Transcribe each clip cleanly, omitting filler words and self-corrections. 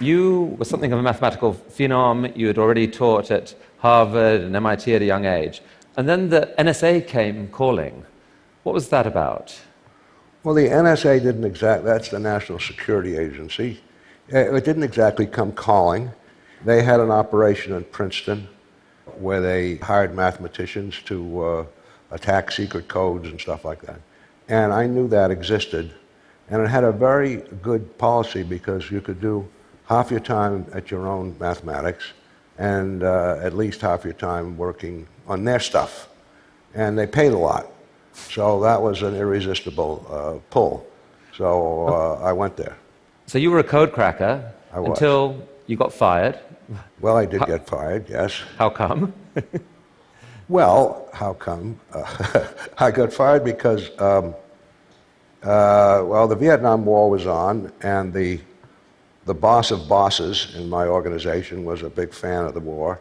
you were something of a mathematical phenom. You had already taught at Harvard and MIT at a young age. And then the NSA came calling. What was that about? Well, the NSA didn't exactly, that's the National Security Agency. It didn't exactly come calling. They had an operation in Princeton where they hired mathematicians to attack secret codes and stuff like that. And I knew that existed. And it had a very good policy because you could do half your time at your own mathematics and at least half your time working on their stuff. And they paid a lot. So that was an irresistible pull. So I went there. So you were a code cracker until you got fired. Well, I did get fired, yes. How come? Well, how come? I got fired because, well, the Vietnam War was on, and the boss of bosses in my organization was a big fan of the war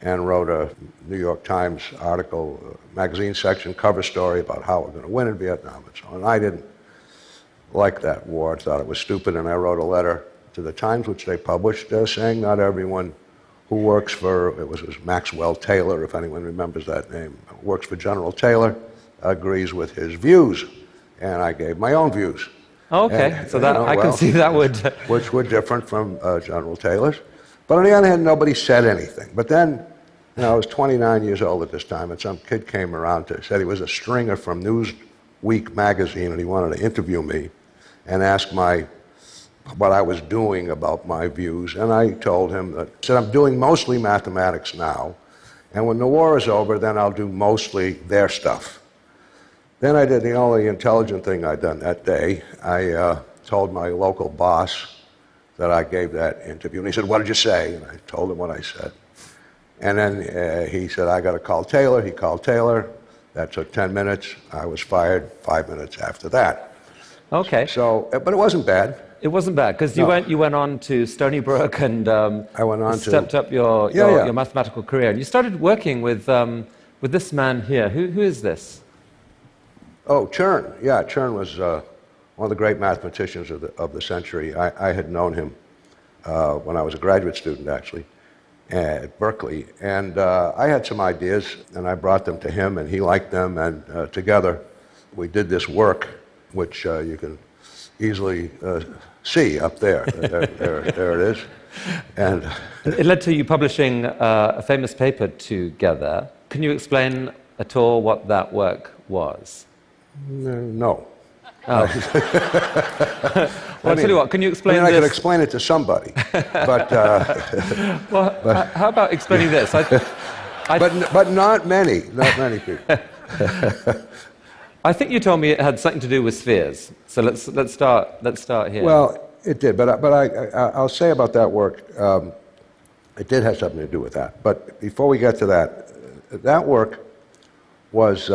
and wrote a New York Times article, magazine section cover story about how we're going to win in Vietnam and so on. And I didn't like that war. I thought it was stupid, and I wrote a letter to the Times, which they published, saying not everyone who works for, it was Maxwell Taylor, if anyone remembers that name, works for General Taylor, agrees with his views. And I gave my own views. Okay, and, so that I can see that would... which were different from General Taylor's. But on the other hand, nobody said anything. But then, I was 29 years old at this time, and some kid came around said he was a stringer from Newsweek magazine, and he wanted to interview me and ask what I was doing about my views. And I told him that, I said, I'm doing mostly mathematics now, and when the war is over, then I'll do mostly their stuff. Then I did the only intelligent thing I'd done that day. I told my local boss that I gave that interview. And he said, what did you say? And I told him what I said. And then he said, I got to call Taylor. He called Taylor. That took 10 minutes. I was fired 5 minutes after that. Okay. So, but it wasn't bad. It wasn't bad, because you went on to Stony Brook and I went on stepped up your mathematical career. And you started working with this man here. Who is this? Oh, Chern. Yeah, Chern was one of the great mathematicians of the century. I had known him when I was a graduate student, actually, at Berkeley. And I had some ideas, and I brought them to him, and he liked them. And together, we did this work, which you can easily see up there. There it is. And it led to you publishing a famous paper together. Can you explain at all what that work was? No. Oh. Well, I'll tell you what, can you explain this? I could explain it to somebody, but... well, how about explaining this? But not many people. I think you told me it had something to do with spheres. So let's start here. Well, it did, but I'll say about that work, it did have something to do with that. But before we get to that work was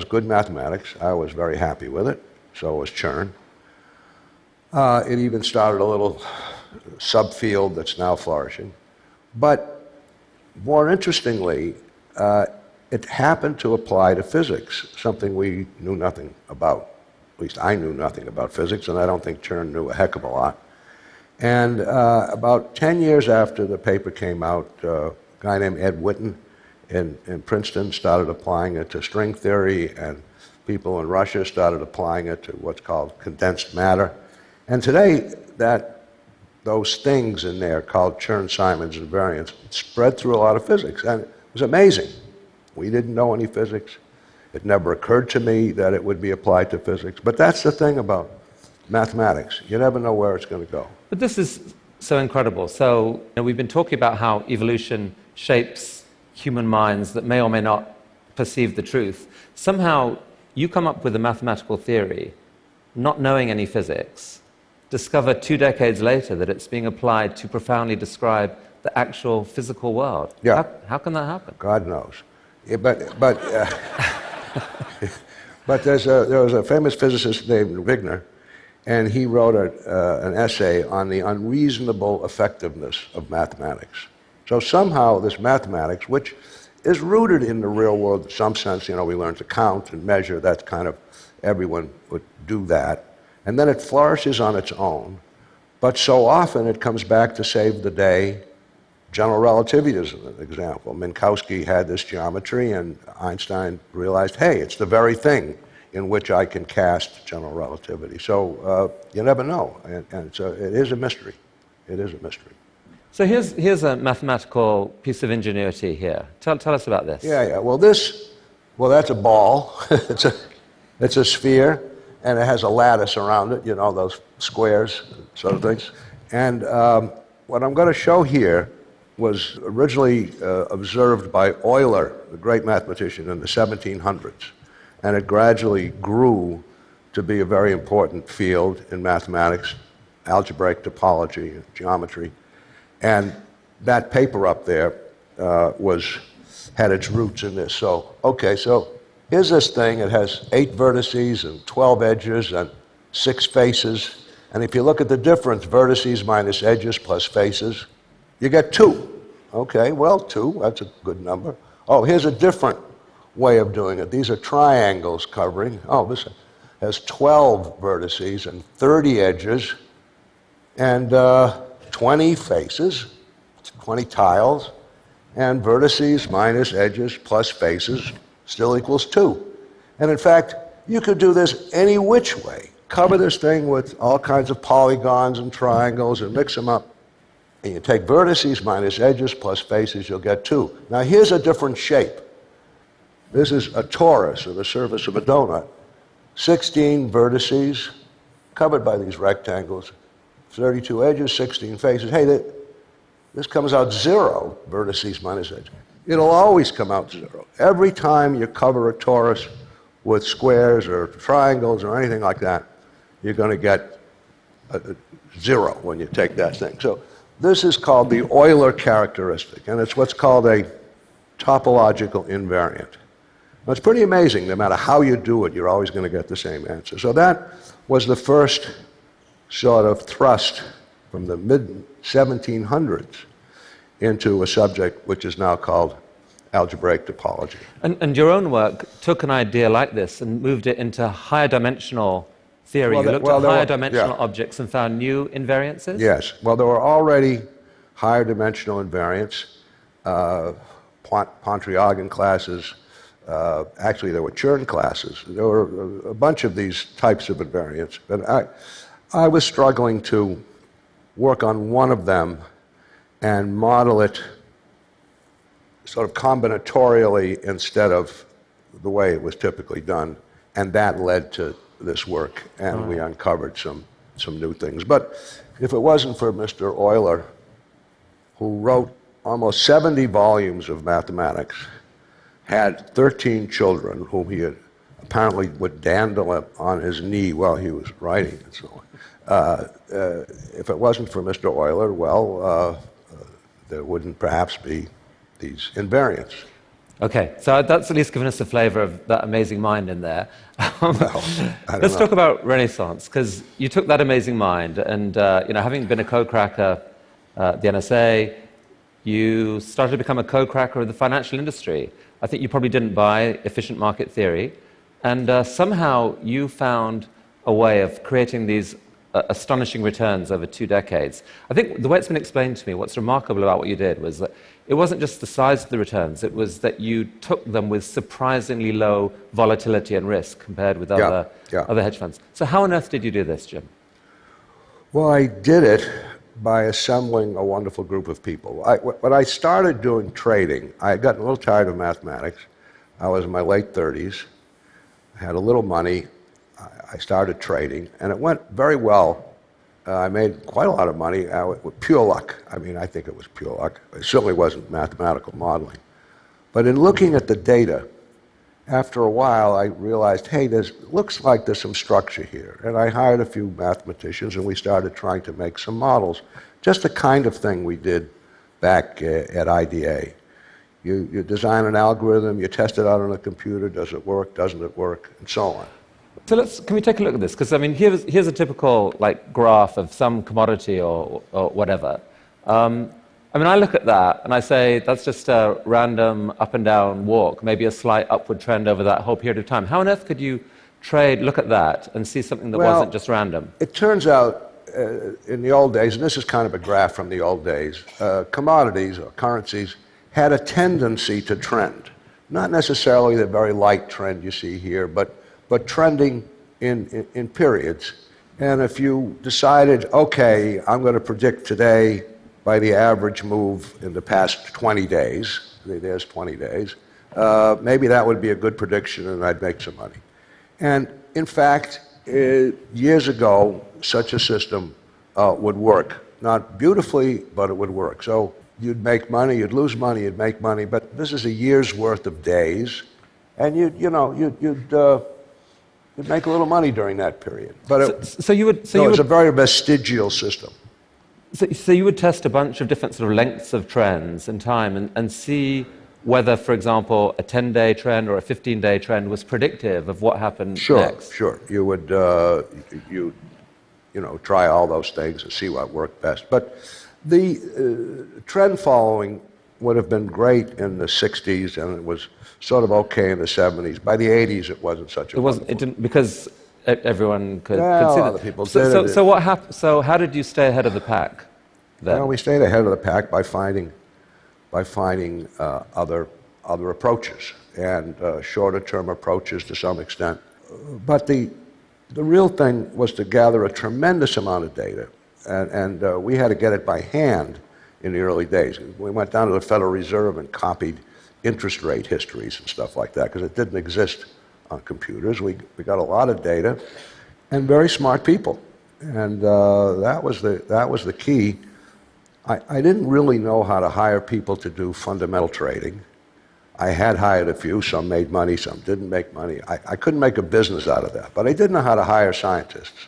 good mathematics. I was very happy with it. So was Chern. It even started a little subfield that's now flourishing. But more interestingly, it happened to apply to physics, something we knew nothing about. At least I knew nothing about physics, and I don't think Chern knew a heck of a lot. And about 10 years after the paper came out, a guy named Ed Witten in Princeton started applying it to string theory, and people in Russia started applying it to what's called condensed matter. And today, those things in there called Chern-Simons invariants spread through a lot of physics, and it was amazing. We didn't know any physics. It never occurred to me that it would be applied to physics. But that's the thing about mathematics. You never know where it's going to go. But this is so incredible. So we've been talking about how evolution shapes human minds that may or may not perceive the truth. Somehow, you come up with a mathematical theory, not knowing any physics, discover 2 decades later that it's being applied to profoundly describe the actual physical world. Yeah. How can that happen? God knows. Yeah, but there was a famous physicist named Wigner, and he wrote an essay on the unreasonable effectiveness of mathematics. So somehow this mathematics, which is rooted in the real world in some sense, we learn to count and measure, that's kind of, everyone would do that. And then it flourishes on its own. But so often it comes back to save the day. General relativity is an example. Minkowski had this geometry, and Einstein realized, hey, it's the very thing in which I can cast general relativity. So you never know, and so it is a mystery. It is a mystery. So here's a mathematical piece of ingenuity here. Tell us about this. Yeah. Well, that's a ball. it's a sphere, and it has a lattice around it. You know, those squares sort of things. And what I'm going to show here was originally observed by Euler, the great mathematician, in the 1700s. And it gradually grew to be a very important field in mathematics, algebraic topology, geometry. And that paper up there had its roots in this. So here's this thing. It has 8 vertices and 12 edges and 6 faces. And if you look at the difference, vertices minus edges plus faces, you get 2. Okay, well, 2, that's a good number. Oh, here's a different way of doing it. These are triangles covering. Oh, this has 12 vertices and 30 edges and 20 faces, 20 tiles, and vertices minus edges plus faces still equals 2. And in fact, you could do this any which way. Cover this thing with all kinds of polygons and triangles and mix them up. And you take vertices minus edges plus faces, you'll get 2. Now here's a different shape. This is a torus, or the surface of a donut. 16 vertices covered by these rectangles, 32 edges, 16 faces. Hey, this comes out 0, vertices minus edges. It'll always come out 0. Every time you cover a torus with squares or triangles or anything like that, you're going to get 0 when you take that thing. So this is called the Euler characteristic, and it's what's called a topological invariant. Now, it's pretty amazing. No matter how you do it, you're always going to get the same answer. So that was the first sort of thrust from the mid-1700s into a subject which is now called algebraic topology. And your own work took an idea like this and moved it into higher dimensional theory. You looked at higher dimensional objects and found new invariances? Yes. Well, there were already higher dimensional invariants, Pontryagin classes. Actually, there were Chern classes. There were a bunch of these types of invariants. But I was struggling to work on one of them and model it sort of combinatorially instead of the way it was typically done. And that led to this work, and we uncovered some new things. But if it wasn't for Mr. Euler, who wrote almost 70 volumes of mathematics, had 13 children whom he had apparently would dandle on his knee while he was writing and so on. If it wasn't for Mr. Euler, well, there wouldn't perhaps be these invariants. Okay, so that's at least given us a flavor of that amazing mind in there. Let's talk about Renaissance, because you took that amazing mind and, having been a co-cracker at the NSA, you started to become a co-cracker of the financial industry. I think you probably didn't buy efficient market theory, and somehow you found a way of creating these astonishing returns over 2 decades. I think the way it's been explained to me, what's remarkable about what you did was that it wasn't just the size of the returns, it was that you took them with surprisingly low volatility and risk compared with other hedge funds. So how on earth did you do this, Jim? Well, I did it by assembling a wonderful group of people. When I started doing trading, I had gotten a little tired of mathematics. I was in my late 30s. I had a little money. I started trading, and it went very well. I made quite a lot of money with pure luck. I mean, I think it was pure luck. It certainly wasn't mathematical modeling. But in looking at the data, after a while, I realized, hey, looks like there's some structure here. And I hired a few mathematicians, and we started trying to make some models. Just the kind of thing we did back at IDA. You design an algorithm, you test it out on a computer, does it work, doesn't it work, and so on. So can we take a look at this? Because, I mean, here's a typical graph of some commodity or whatever. I mean, I look at that and I say, that's just a random up and down walk, maybe a slight upward trend over that whole period of time. How on earth could you look at that and see something that wasn't just random? It turns out in the old days, and this is kind of a graph from the old days, commodities or currencies had a tendency to trend. Not necessarily the very light trend you see here, but trending in periods. And if you decided, okay, I'm going to predict today by the average move in the past 20 days, there's 20 days, maybe that would be a good prediction and I'd make some money. And in fact, years ago, such a system would work. Not beautifully, but it would work. So you'd make money, you'd lose money, you'd make money, but this is a year's worth of days, and you'd make a little money during that period. But it was a very vestigial system. So you would test a bunch of different sort of lengths of trends in time and see whether, for example, a 10-day trend or a 15-day trend was predictive of what happened next. Sure. You would try all those things and see what worked best. But the trend following would have been great in the 60s, and it was sort of okay in the 70s. By the 80s, it wasn't such a. It didn't, because everyone could see that. Other people did. So what happened? So how did you stay ahead of the pack then? Well, we stayed ahead of the pack by finding other approaches and shorter-term approaches to some extent. But the real thing was to gather a tremendous amount of data, and we had to get it by hand in the early days. We went down to the Federal Reserve and copied interest rate histories and stuff like that because it didn't exist on computers. We got a lot of data and very smart people, and that was the key. I didn't really know how to hire people to do fundamental trading. I had hired a few. Some made money, some didn't make money. I couldn't make a business out of that. But I did know how to hire scientists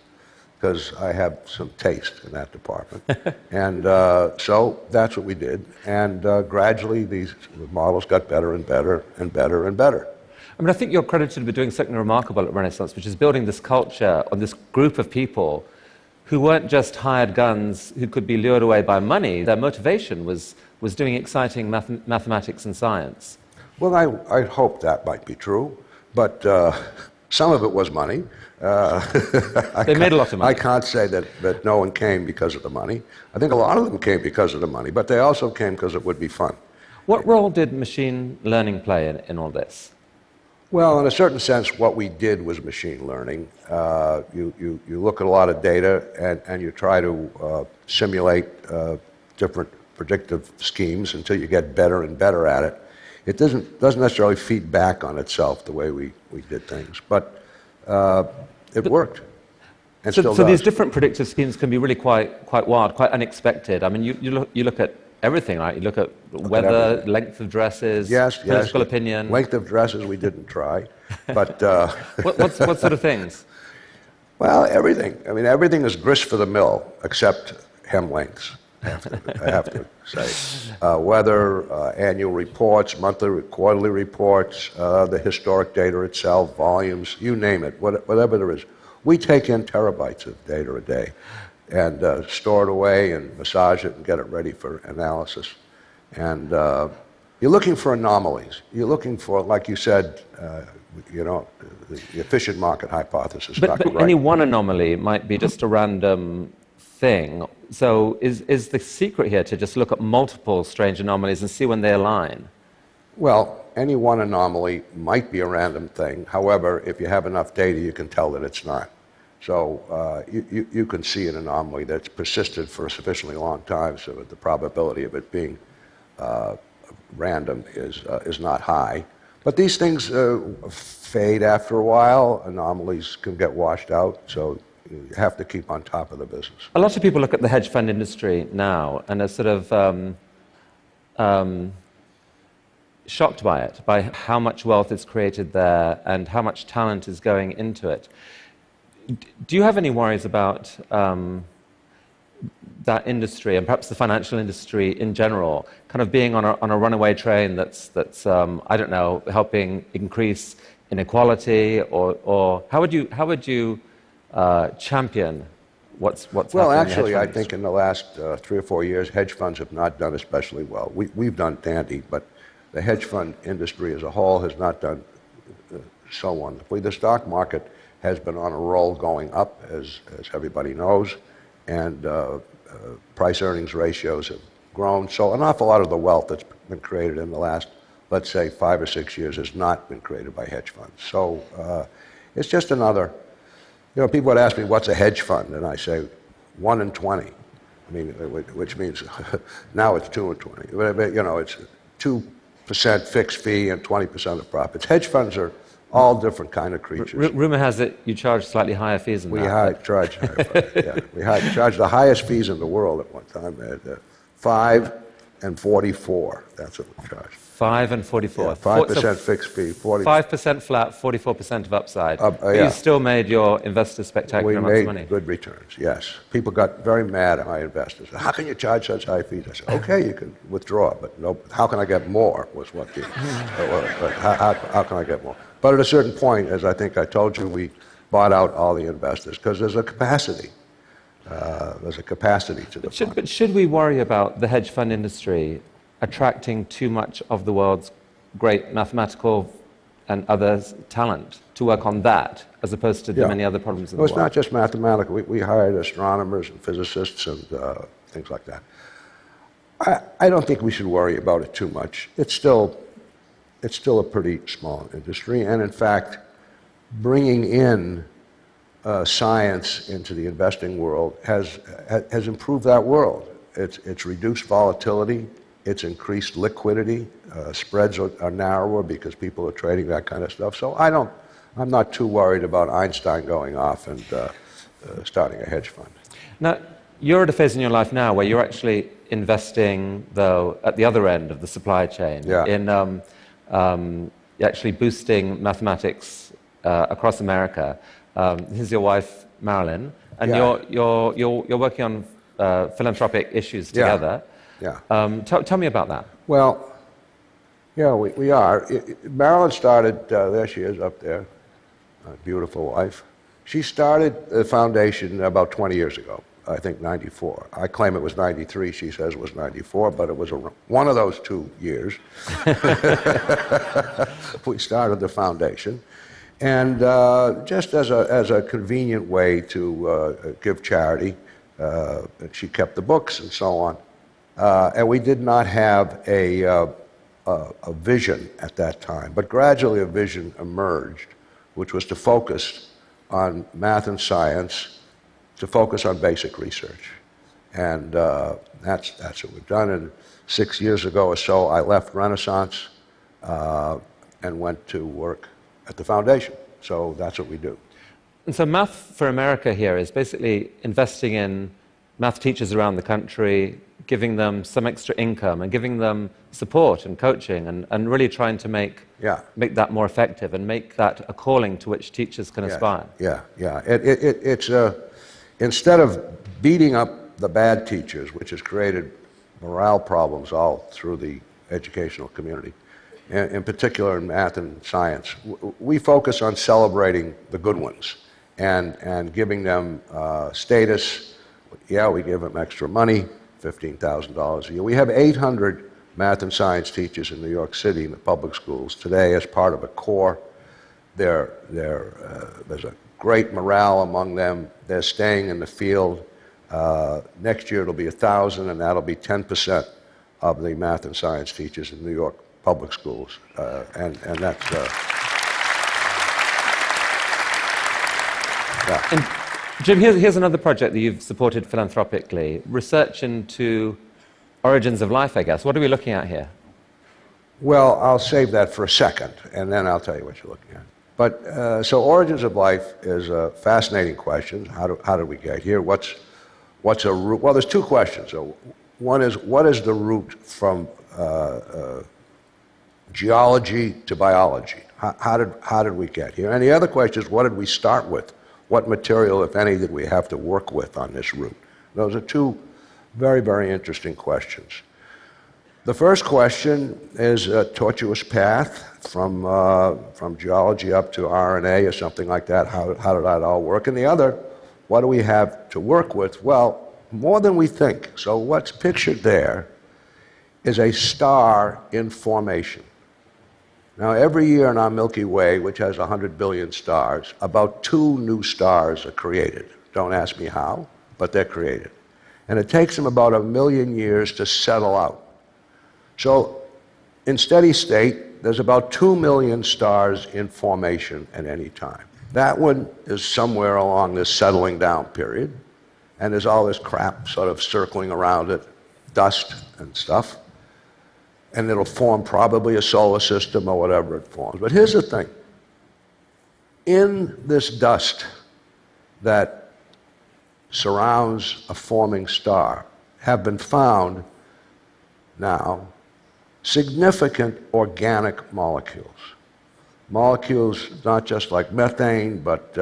because I have some taste in that department. And so that's what we did. And gradually, the models got better and better and better and better. I mean, I think you're credited with doing something remarkable at Renaissance, which is building this culture on this group of people who weren't just hired guns who could be lured away by money. Their motivation was doing exciting mathematics and science. Well, I hope that might be true, but some of it was money. They made a lot of money. I can't say that no one came because of the money. I think a lot of them came because of the money, but they also came because it would be fun. What role did machine learning play in all this? Well, in a certain sense, what we did was machine learning. You look at a lot of data and you try to simulate different predictive schemes until you get better and better at it. It doesn't necessarily feed back on itself the way we did things, but it worked. And so still so does. These different predictive schemes can be really quite wild, quite unexpected. I mean, you look at everything, right? You look at weather, length of dresses, political opinion. Length of dresses we didn't try, but what sort of things? Well, everything. I mean, everything is grist for the mill except hem lengths. I have to say. Weather, annual reports, monthly, quarterly reports, the historic data itself, volumes, you name it, whatever there is. We take in terabytes of data a day and store it away and massage it and get it ready for analysis. And you're looking for anomalies. You're looking for, like you said, the efficient market hypothesis. But right. Any one anomaly might be just a random thing. So is the secret here to just look at multiple strange anomalies and see when they align? Well, any one anomaly might be a random thing. However, if you have enough data, you can tell that it's not. So you can see an anomaly that's persisted for a sufficiently long time so that the probability of it being random is not high. But these things fade after a while. Anomalies can get washed out, so you have to keep on top of the business. A lot of people look at the hedge fund industry now and are sort of shocked by it, by how much wealth is created there and how much talent is going into it. Do you have any worries about that industry and perhaps the financial industry in general, kind of being on a runaway train that's I don't know, helping increase inequality, or how would you champion what's happening? Well, actually, I think in the last 3 or 4 years, hedge funds have not done especially well. We've done dandy, but the hedge fund industry as a whole has not done so wonderfully. The stock market has been on a roll going up, as everybody knows, and price-earnings ratios have grown. So an awful lot of the wealth that's been created in the last, let's say, 5 or 6 years has not been created by hedge funds. So it's just another, people would ask me, what's a hedge fund? And I say, 1 in 20. I mean, which means now it's 2 in 20. But, it's 2% fixed fee and 20% of profits. Hedge funds are all different kind of creatures. Rumor has it you charge slightly higher fees than that. We charge higher fees, yeah. We charge the highest fees in the world at one time. 5 and 44, that's what we charge. 5 and 44. Yeah, 5% fixed fee, 5% flat, 44% of upside. You still made your investors spectacular amounts of money. We made good returns, yes. People got very mad at my investors. How can you charge such high fees? I said, okay, you can withdraw, but no, how can I get more was what the, how can I get more? But at a certain point, as I think I told you, we bought out all the investors because there's a capacity. There's a capacity to the fund. But should we worry about the hedge fund industry attracting too much of the world's great mathematical and other talent to work on that, as opposed to the many other problems in the world? It's not just mathematical. We hired astronomers and physicists and things like that. I don't think we should worry about it too much. It's still a pretty small industry, and in fact, bringing in science into the investing world has improved that world. It's reduced volatility. It's increased liquidity. Spreads are narrower because people are trading that kind of stuff. So I'm not too worried about Einstein going off and starting a hedge fund. Now, you're at a phase in your life now where you're actually investing, though, at the other end of the supply chain, in actually boosting mathematics across America. This is your wife, Marilyn, and you're working on philanthropic issues together. Tell me about that. Well, we are. Marilyn started, there she is up there, a beautiful wife. She started the foundation about 20 years ago, I think 94. I claim it was 93, she says it was 94, but it was one of those 2 years. We started the foundation. And just as a convenient way to give charity, she kept the books and so on. And we did not have a vision at that time, but gradually a vision emerged, which was to focus on math and science, to focus on basic research. And that's what we've done. And 6 years ago or so, I left Renaissance and went to work at the foundation. So that's what we do. And so Math for America here is basically investing in math teachers around the country, giving them some extra income and giving them support and coaching and really trying to make that more effective and make that a calling to which teachers can aspire. It's instead of beating up the bad teachers, which has created morale problems all through the educational community, in particular in math and science, we focus on celebrating the good ones and giving them status. We give them extra money, $15,000 a year. We have 800 math and science teachers in New York City in the public schools today as part of a core. There's a great morale among them. They're staying in the field. Next year it'll be 1,000, and that'll be 10% of the math and science teachers in New York public schools, and that's And Jim, here's another project that you've supported philanthropically, research into origins of life, I guess. What are we looking at here? Well, I'll save that for a second, and then I'll tell you what you're looking at. But so origins of life is a fascinating question. How did we get here? What's a root? Well, there's two questions. So one is, what is the route from geology to biology? How did we get here? And the other question is, what did we start with? What material, if any, did we have to work with on this route? Those are two very, very interesting questions. The first question is a tortuous path from geology up to RNA or something like that. How did that all work? And the other, what do we have to work with? Well, more than we think. So what's pictured there is a star in formation. Now, every year in our Milky Way, which has 100 billion stars, about 2 new stars are created. Don't ask me how. but they're created. And it takes them about 1 million years to settle out. So in steady state, there's about 2 million stars in formation at any time. That one is somewhere along this settling down period, and there's all this crap sort of circling around it, dust and stuff, and it'll form probably a solar system or whatever it forms. But here's the thing. In this dust that surrounds a forming star have been found now significant organic molecules. Molecules not just like methane, but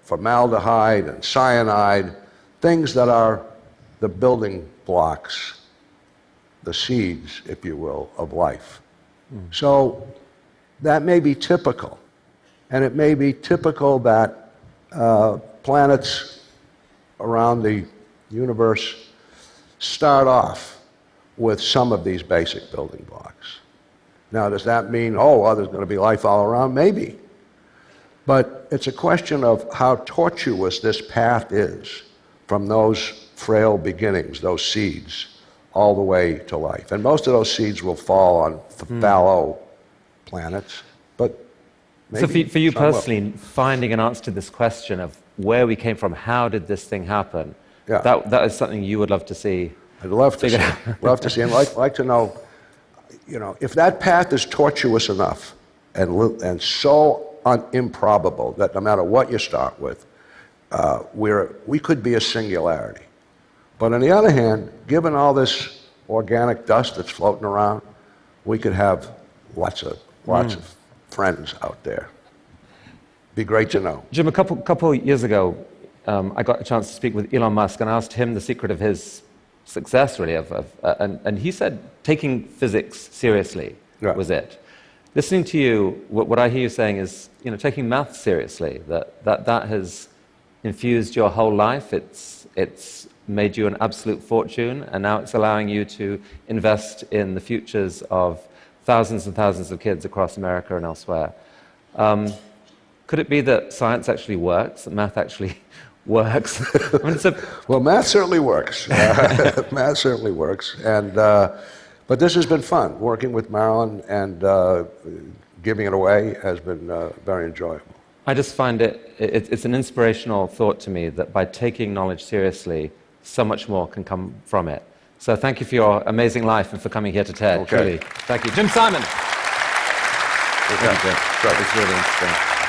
formaldehyde and cyanide, things that are the building blocks, the seeds, if you will, of life. So that may be typical. And it may be typical that planets around the universe start off with some of these basic building blocks. Now, does that mean, there's going to be life all around? Maybe. But it's a question of how tortuous this path is from those frail beginnings, those seeds, all the way to life. And most of those seeds will fall on fallow planets, but so for you personally, finding an answer to this question of where we came from, how did this thing happen, that is something you would love to see. I'd love to see. Love to see, and like to know, if that path is tortuous enough and so improbable that no matter what you start with, we could be a singularity. But on the other hand, given all this organic dust that's floating around, we could have lots of friends out there. Be great to know. Jim, a couple years ago, I got a chance to speak with Elon Musk and asked him the secret of his success, really, and he said taking physics seriously was it. Listening to you, what I hear you saying is, taking math seriously, that has infused your whole life. It's made you an absolute fortune, and now it's allowing you to invest in the futures of thousands and thousands of kids across America and elsewhere. Could it be that science actually works, that math actually works? Well, math certainly works. Math certainly works. But this has been fun. Working with Marilyn and giving it away has been very enjoyable. I just find it's an inspirational thought to me that by taking knowledge seriously, so much more can come from it. So thank you for your amazing life and for coming here to TED. Okay. Truly. Thank you. Jim Simon. Thank you, Jim. It's really interesting.